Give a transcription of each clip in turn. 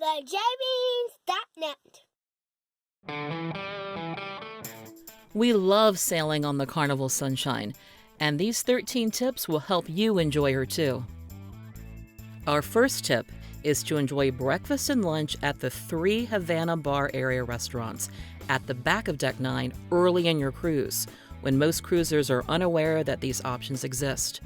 TheJbeans.net. We love sailing on the Carnival Sunshine, and these 13 tips will help you enjoy her too. Our first tip is to enjoy breakfast and lunch at the 3 Havana Bar area restaurants at the back of Deck 9 early in your cruise, when most cruisers are unaware that these options exist.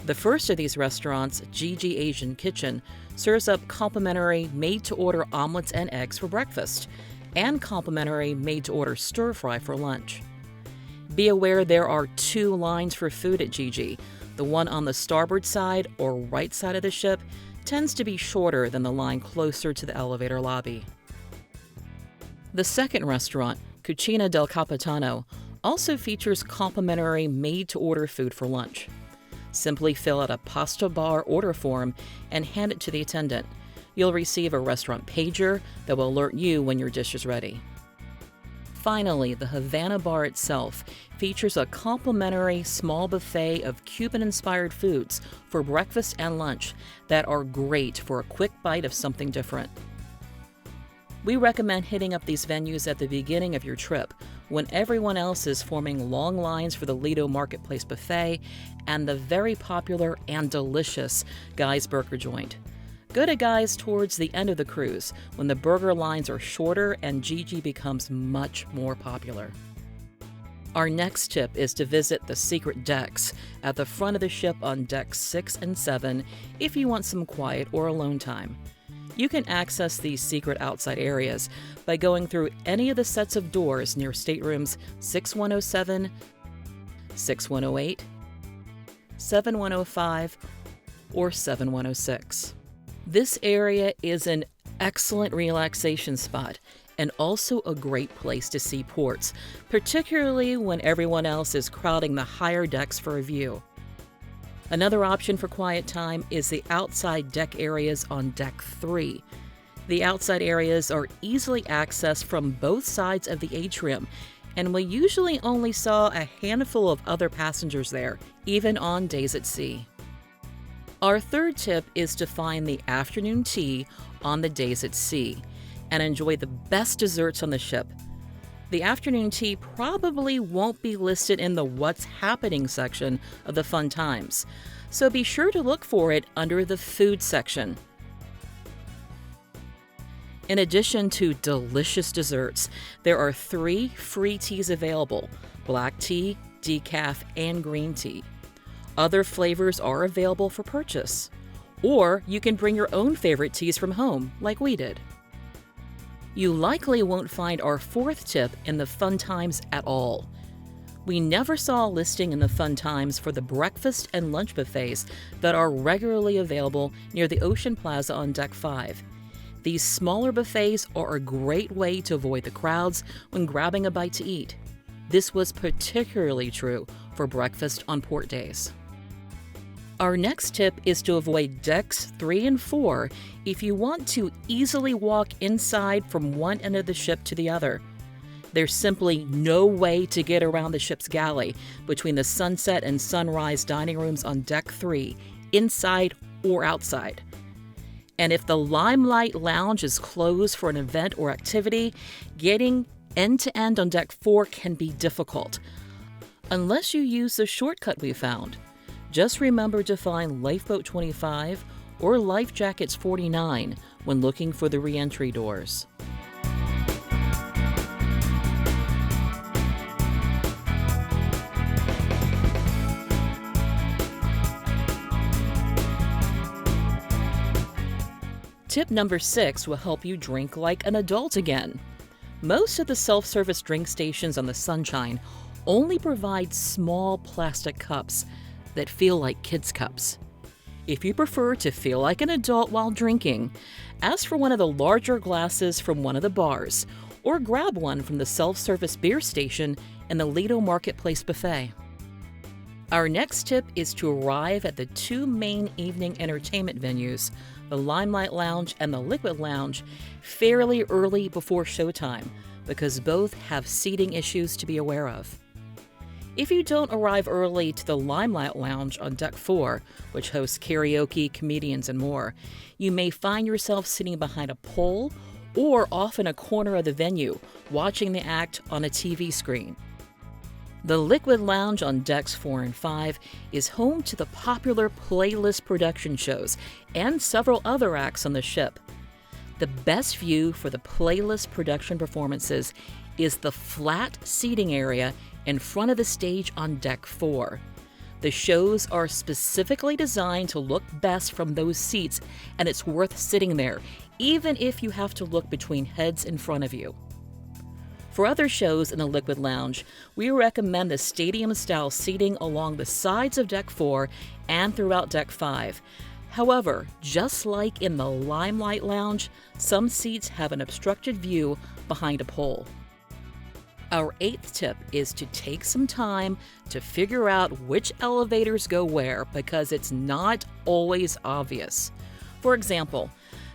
The first of these restaurants, Gigi Asian Kitchen, serves up complimentary made-to-order omelets and eggs for breakfast, and complimentary made-to-order stir-fry for lunch. Be aware there are 2 lines for food at Gigi. The one on the starboard side or right side of the ship tends to be shorter than the line closer to the elevator lobby. The second restaurant, Cucina del Capitano, also features complimentary made-to-order food for lunch. Simply fill out a pasta bar order form and hand it to the attendant. You'll receive a restaurant pager that will alert you when your dish is ready. Finally, the Havana Bar itself features a complimentary small buffet of Cuban-inspired foods for breakfast and lunch that are great for a quick bite of something different. We recommend hitting up these venues at the beginning of your trip, when everyone else is forming long lines for the Lido Marketplace Buffet and the very popular and delicious Guy's Burger Joint. Go to Guy's towards the end of the cruise, when the burger lines are shorter and Gigi becomes much more popular. Our next tip is to visit the secret decks at the front of the ship on decks 6 and 7 if you want some quiet or alone time. You can access these secret outside areas by going through any of the sets of doors near staterooms 6107, 6108, 7105, or 7106. This area is an excellent relaxation spot and also a great place to see ports, particularly when everyone else is crowding the higher decks for a view. Another option for quiet time is the outside deck areas on Deck 3. The outside areas are easily accessed from both sides of the atrium, and we usually only saw a handful of other passengers there, even on days at sea. Our third tip is to find the afternoon tea on the days at sea and enjoy the best desserts on the ship. The afternoon tea probably won't be listed in the What's Happening section of the Fun Times, so be sure to look for it under the Food section. In addition to delicious desserts, there are 3 free teas available: black tea, decaf, and green tea. Other flavors are available for purchase, or you can bring your own favorite teas from home, like we did. You likely won't find our 4th tip in the Fun Times at all. We never saw a listing in the Fun Times for the breakfast and lunch buffets that are regularly available near the Ocean Plaza on Deck 5. These smaller buffets are a great way to avoid the crowds when grabbing a bite to eat. This was particularly true for breakfast on port days. Our next tip is to avoid decks 3 and 4 if you want to easily walk inside from one end of the ship to the other. There's simply no way to get around the ship's galley between the sunset and sunrise dining rooms on Deck 3, inside or outside. And if the Limelight Lounge is closed for an event or activity, getting end to end on Deck 4 can be difficult, unless you use the shortcut we found. Just remember to find Lifeboat 25 or Life Jackets 49 when looking for the re-entry doors. Tip number 6 will help you drink like an adult again. Most of the self-service drink stations on the Sunshine only provide small plastic cups that feel like kids' cups. If you prefer to feel like an adult while drinking, ask for one of the larger glasses from one of the bars, or grab one from the self-service beer station in the Lido Marketplace Buffet. Our next tip is to arrive at the 2 main evening entertainment venues, the Limelight Lounge and the Liquid Lounge, fairly early before showtime, because both have seating issues to be aware of. If you don't arrive early to the Limelight Lounge on Deck 4, which hosts karaoke, comedians, and more, you may find yourself sitting behind a pole or off in a corner of the venue, watching the act on a TV screen. The Liquid Lounge on Decks 4 and 5 is home to the popular playlist production shows and several other acts on the ship. The best view for the playlist production performances is the flat seating area in front of the stage on Deck 4. The shows are specifically designed to look best from those seats, and it's worth sitting there, even if you have to look between heads in front of you. For other shows in the Liquid Lounge, we recommend the stadium-style seating along the sides of Deck 4 and throughout Deck 5. However, just like in the Limelight Lounge, some seats have an obstructed view behind a pole. Our 8th tip is to take some time to figure out which elevators go where because it's not always obvious. For example,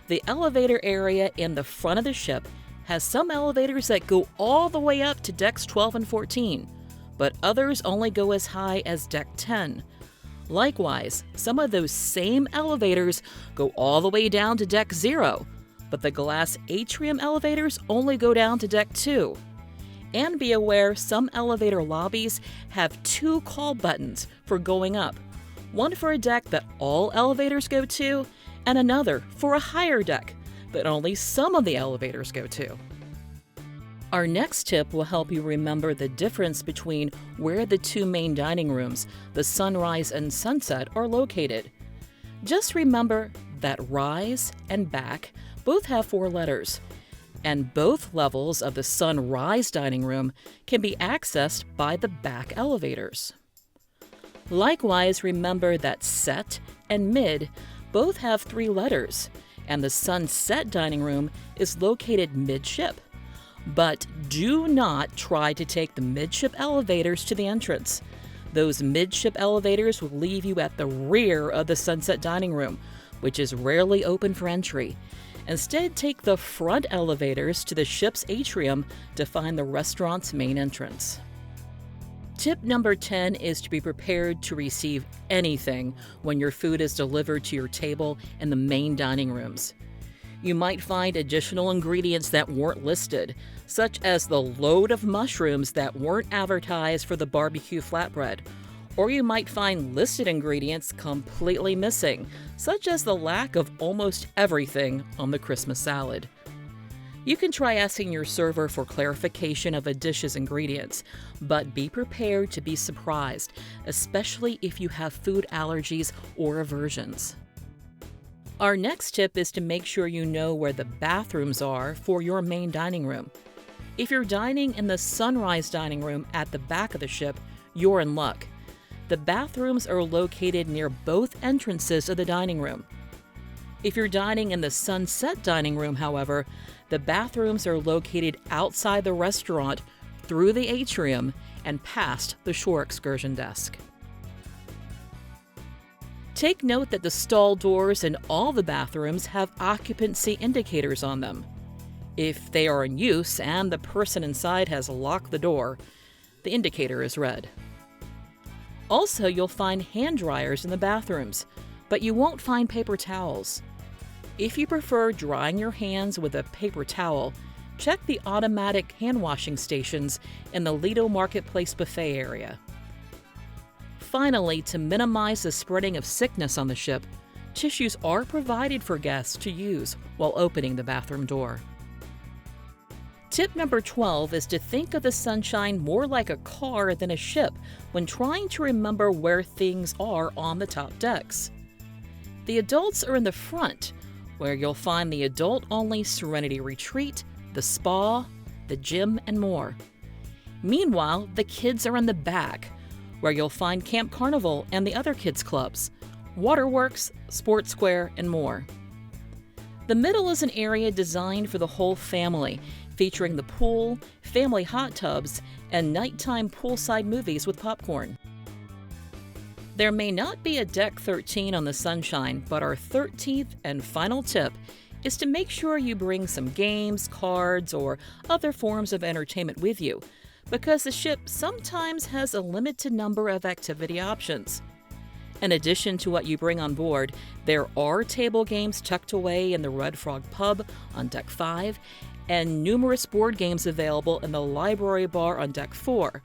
the elevator area in the front of the ship has some elevators that go all the way up to decks 12 and 14, but others only go as high as deck 10. Likewise, some of those same elevators go all the way down to deck 0, but the glass atrium elevators only go down to deck 2. And be aware some elevator lobbies have 2 call buttons for going up, one for a deck that all elevators go to, and another for a higher deck that only some of the elevators go to. Our next tip will help you remember the difference between where the 2 main dining rooms, the Sunrise and Sunset, are located. Just remember that rise and back both have 4 letters, and both levels of the Sunrise dining room can be accessed by the back elevators. Likewise, remember that set and mid both have 3 letters, and the Sunset dining room is located midship. But do not try to take the midship elevators to the entrance. Those midship elevators will leave you at the rear of the Sunset dining room, which is rarely open for entry. Instead, take the front elevators to the ship's atrium to find the restaurant's main entrance. Tip number 10 is to be prepared to receive anything when your food is delivered to your table in the main dining rooms. You might find additional ingredients that weren't listed, such as the load of mushrooms that weren't advertised for the barbecue flatbread. Or you might find listed ingredients completely missing, such as the lack of almost everything on the Christmas salad. You can try asking your server for clarification of a dish's ingredients, but be prepared to be surprised, especially if you have food allergies or aversions. Our next tip is to make sure you know where the bathrooms are for your main dining room. If you're dining in the Sunrise dining room at the back of the ship, you're in luck. The bathrooms are located near both entrances of the dining room. If you're dining in the Sunset dining room, however, the bathrooms are located outside the restaurant, through the atrium, and past the shore excursion desk. Take note that the stall doors in all the bathrooms have occupancy indicators on them. If they are in use and the person inside has locked the door, the indicator is red. Also, you'll find hand dryers in the bathrooms, but you won't find paper towels. If you prefer drying your hands with a paper towel, check the automatic hand washing stations in the Lido Marketplace buffet area. Finally, to minimize the spreading of sickness on the ship, tissues are provided for guests to use while opening the bathroom door. Tip number 12 is to think of the Sunshine more like a car than a ship when trying to remember where things are on the top decks. The adults are in the front, where you'll find the adult-only Serenity Retreat, the spa, the gym, and more. Meanwhile, the kids are in the back, where you'll find Camp Carnival and the other kids' clubs, Waterworks, Sports Square, and more. The middle is an area designed for the whole family, featuring the pool, family hot tubs, and nighttime poolside movies with popcorn. There may not be a Deck 13 on the Sunshine, but our 13th and final tip is to make sure you bring some games, cards, or other forms of entertainment with you, because the ship sometimes has a limited number of activity options. In addition to what you bring on board, there are table games tucked away in the Red Frog Pub on Deck 5 and numerous board games available in the library bar on Deck 4.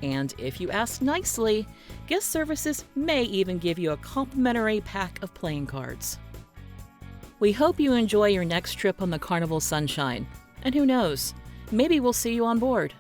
And if you ask nicely, guest services may even give you a complimentary pack of playing cards. We hope you enjoy your next trip on the Carnival Sunshine. And who knows, maybe we'll see you on board.